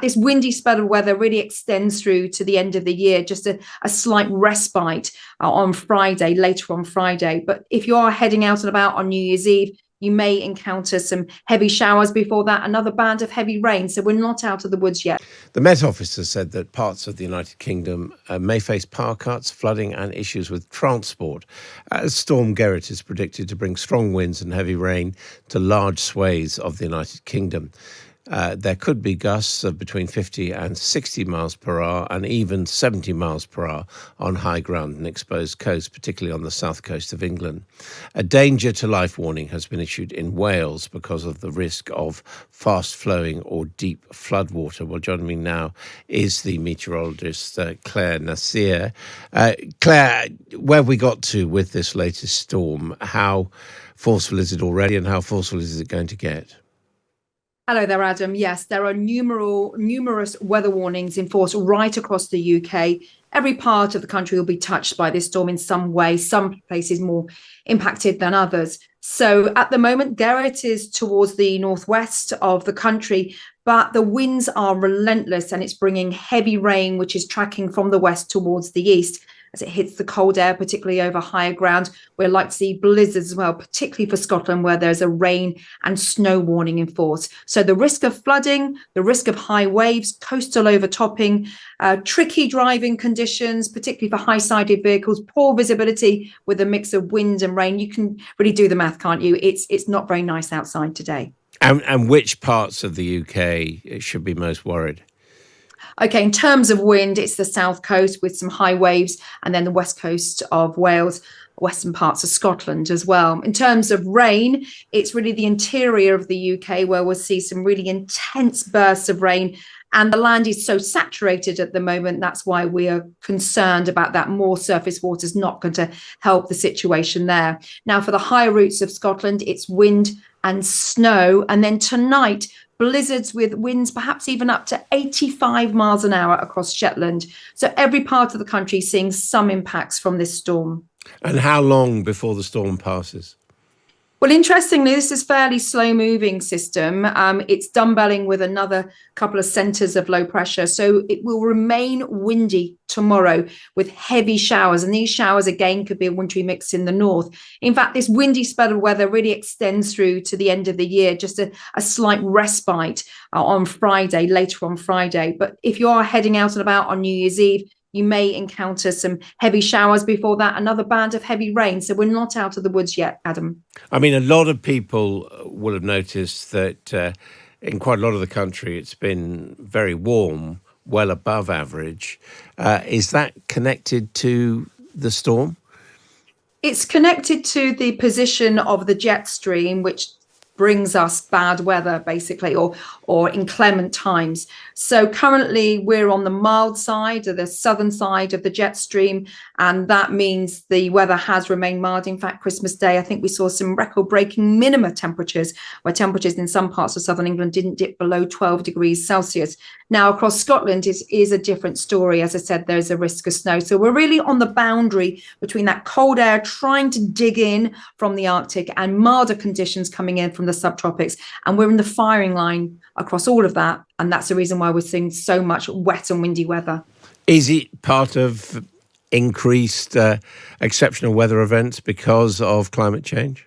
This windy spell of weather really extends through to the end of the year, just a slight respite on Friday, later on Friday. But if you are heading out and about on New Year's Eve, you may encounter some heavy showers before that, another band of heavy rain. So we're not out of the woods yet. The Met Office has said that parts of the United Kingdom may face power cuts, flooding and issues with transport, as Storm Gerrit is predicted to bring strong winds and heavy rain to large swathes of the United Kingdom. There could be gusts of between 50 and 60 miles per hour and even 70 miles per hour on high ground and exposed coasts, particularly on the south coast of England. A danger to life warning has been issued in Wales because of the risk of fast flowing or deep floodwater. Well, joining me now is the meteorologist Claire Nasir. Claire, where have we got to with this latest storm? How forceful is it already and how forceful is it going to get? Hello there, Adam. Yes, there are numerous weather warnings in force right across the UK. Every part of the country will be touched by this storm in some way, some places more impacted than others. So at the moment, Gerrit is towards the northwest of the country, but the winds are relentless and it's bringing heavy rain, which is tracking from the west towards the east. As it hits the cold air, particularly over higher ground, we're likely to see blizzards as well, particularly for Scotland, where there's a rain and snow warning in force. So the risk of flooding, the risk of high waves, coastal overtopping, tricky driving conditions, particularly for high-sided vehicles, poor visibility with a mix of wind and rain. You can really do the math, can't you? It's not very nice outside today. And which parts of the UK should be most worried? Okay, in terms of wind, it's the south coast with some high waves, and then the west coast of Wales, western parts of Scotland as well. In terms of rain, it's really the interior of the UK where we'll see some really intense bursts of rain. And the land is so saturated at the moment. That's why we are concerned about that. More surface water is not going to help the situation there. Now, for the higher routes of Scotland, it's wind and snow. And then tonight, blizzards with winds perhaps even up to 85 miles an hour across Shetland. So every part of the country is seeing some impacts from this storm. And how long before the storm passes? Well, interestingly, this is a fairly slow-moving system. It's dumbbelling with another couple of centres of low pressure. So it will remain windy tomorrow with heavy showers. And these showers, again, could be a wintry mix in the north. In fact, this windy spell of weather really extends through to the end of the year, just a slight respite on Friday, later on Friday. But if you are heading out and about on New Year's Eve, you may encounter some heavy showers before that, another band of heavy rain. So we're not out of the woods yet, Adam. I mean, a lot of people will have noticed that in quite a lot of the country, it's been very warm, well above average. Is that connected to the storm? It's connected to the position of the jet stream, which brings us bad weather, basically, or inclement times. So currently we're on the mild side, or the southern side of the jet stream, and that means the weather has remained mild. In fact, Christmas Day, I think we saw some record-breaking minima temperatures, where temperatures in some parts of southern England didn't dip below 12 degrees Celsius. Now, across Scotland, it is a different story. As I said, there's a risk of snow. So we're really on the boundary between that cold air trying to dig in from the Arctic and milder conditions coming in from the subtropics. And we're in the firing line across all of that. And that's the reason why we're seeing so much wet and windy weather. Is it part of increased exceptional weather events because of climate change?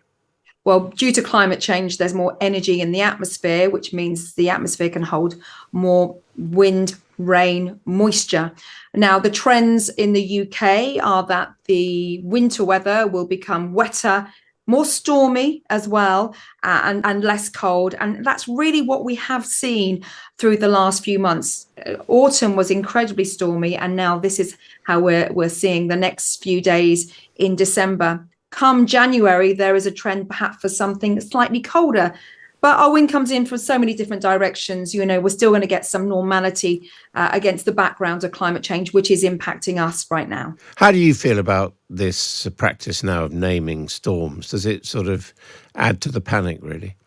Well, due to climate change, there's more energy in the atmosphere, which means the atmosphere can hold more wind, rain, moisture. Now, the trends in the UK are that the winter weather will become wetter, more stormy as well, and less cold. And that's really what we have seen through the last few months. Autumn was incredibly stormy, and now this is how we're seeing the next few days in December. Come January, there is a trend perhaps for something slightly colder. But our wind comes in from so many different directions. You know, we're still going to get some normality against the background of climate change, which is impacting us right now. How do you feel about this practice now of naming storms? Does it sort of add to the panic, really?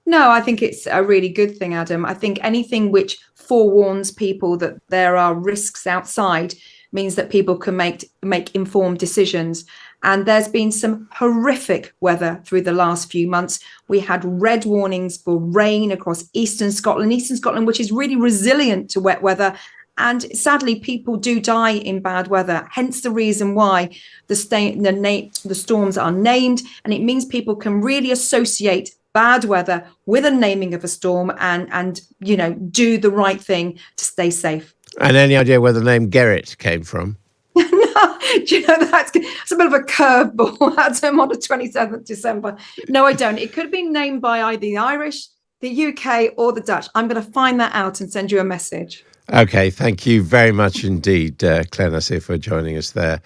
No, I think it's a really good thing, Adam. I think anything which forewarns people that there are risks outside means that people can make informed decisions. And there's been some horrific weather through the last few months. We had red warnings for rain across eastern Scotland, which is really resilient to wet weather. And sadly, people do die in bad weather, hence the reason why the storms are named. And it means people can really associate bad weather with a naming of a storm and do the right thing to stay safe. And any idea where the name Gerrit came from? No, do you know that's a bit of a curveball, Adam, on the 27th December. No, I don't. It could have been named by either the Irish, the UK, or the Dutch. I'm going to find that out and send you a message. Okay, thank you very much indeed, Claire Nasir, for joining us there.